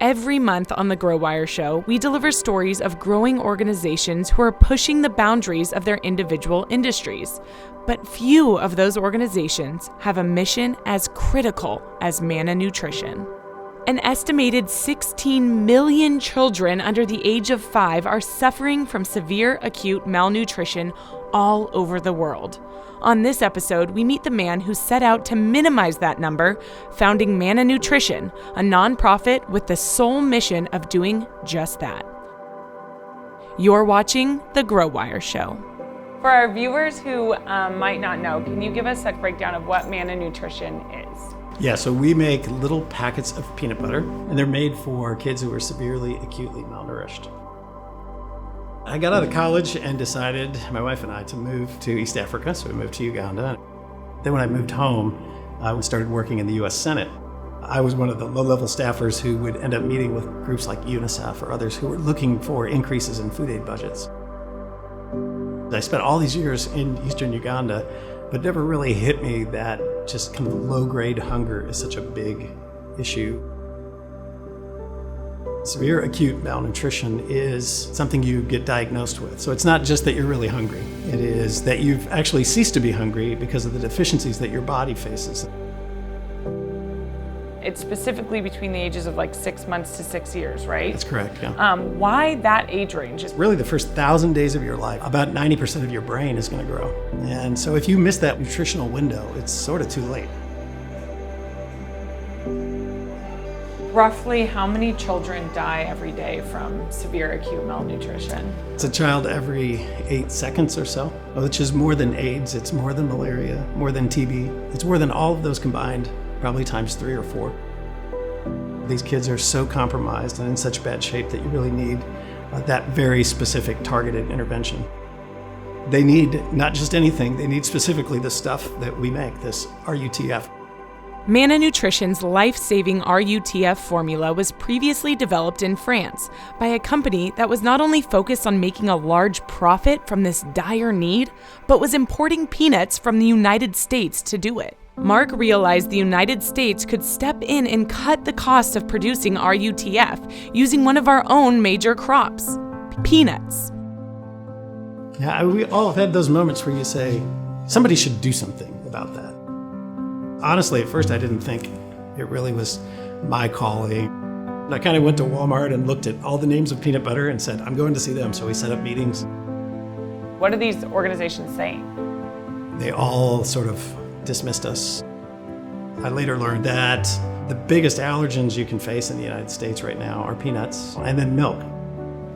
Every month on The Grow Wire Show, we deliver stories of growing organizations who are pushing the boundaries of their individual industries. But few of those organizations have a mission as critical as Manna Nutrition. An estimated 16 million children under the age of 5 are suffering from severe acute malnutrition all over the world. On this episode, we meet the man who set out to minimize that number, founding Manna Nutrition, a nonprofit with the sole mission of doing just that. You're watching The Grow Wire Show. For our viewers who might not know, can you give us a breakdown of what Manna Nutrition is? Yeah, so we make little packets of peanut butter, and they're made for kids who are severely, acutely malnourished. I got out of college and decided, my wife and I, to move to East Africa, so we moved to Uganda. Then when I moved home, I started working in the U.S. Senate. I was one of the low-level staffers who would end up meeting with groups like UNICEF or others who were looking for increases in food aid budgets. I spent all these years in eastern Uganda, but it never really hit me that just kind of low-grade hunger is such a big issue. Severe acute malnutrition is something you get diagnosed with. So it's not just that you're really hungry. It is that you've actually ceased to be hungry because of the deficiencies that your body faces. It's specifically between the ages of 6 months to 6 years, right? That's correct, yeah. Why that age range? Really the first 1,000 days of your life, about 90% of your brain is going to grow. And so if you miss that nutritional window, it's sort of too late. Roughly how many children die every day from severe acute malnutrition? It's a child every 8 seconds or so, which is more than AIDS, it's more than malaria, more than TB. It's more than all of those combined, probably times 3 or 4. These kids are so compromised and in such bad shape that you really need that very specific targeted intervention. They need not just anything, they need specifically the stuff that we make, this RUTF. Manna Nutrition's life-saving RUTF formula was previously developed in France by a company that was not only focused on making a large profit from this dire need, but was importing peanuts from the United States to do it. Mark realized the United States could step in and cut the cost of producing RUTF using one of our own major crops, peanuts. Yeah, we all have had those moments where you say, somebody should do something about that. Honestly, at first I didn't think it really was my calling. I kind of went to Walmart and looked at all the names of peanut butter and said, I'm going to see them. So we set up meetings. What are these organizations saying? They all sort of dismissed us. I later learned that the biggest allergens you can face in the United States right now are peanuts and then milk.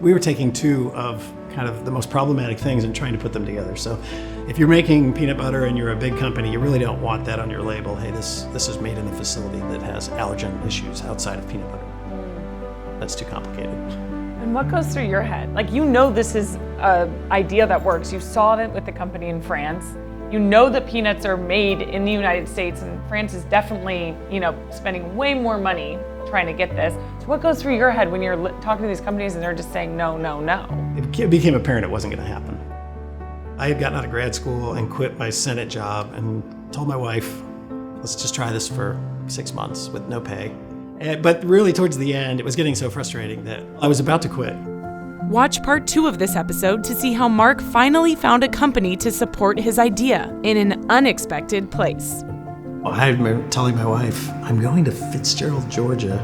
We were taking two of kind of the most problematic things and trying to put them together. So if you're making peanut butter and you're a big company, you really don't want that on your label. Hey, this is made in a facility that has allergen issues outside of peanut butter. That's too complicated. And what goes through your head? This is an idea that works. You saw it with the company in France. You know that peanuts are made in the United States, and France is definitely, spending way more money trying to get this. So what goes through your head when you're talking to these companies and they're just saying no, no, no? It became apparent it wasn't going to happen. I had gotten out of grad school and quit my Senate job and told my wife, let's just try this for 6 months with no pay. But really towards the end, it was getting so frustrating that I was about to quit. Watch part 2 of this episode to see how Mark finally found a company to support his idea in an unexpected place. I remember telling my wife, I'm going to Fitzgerald, Georgia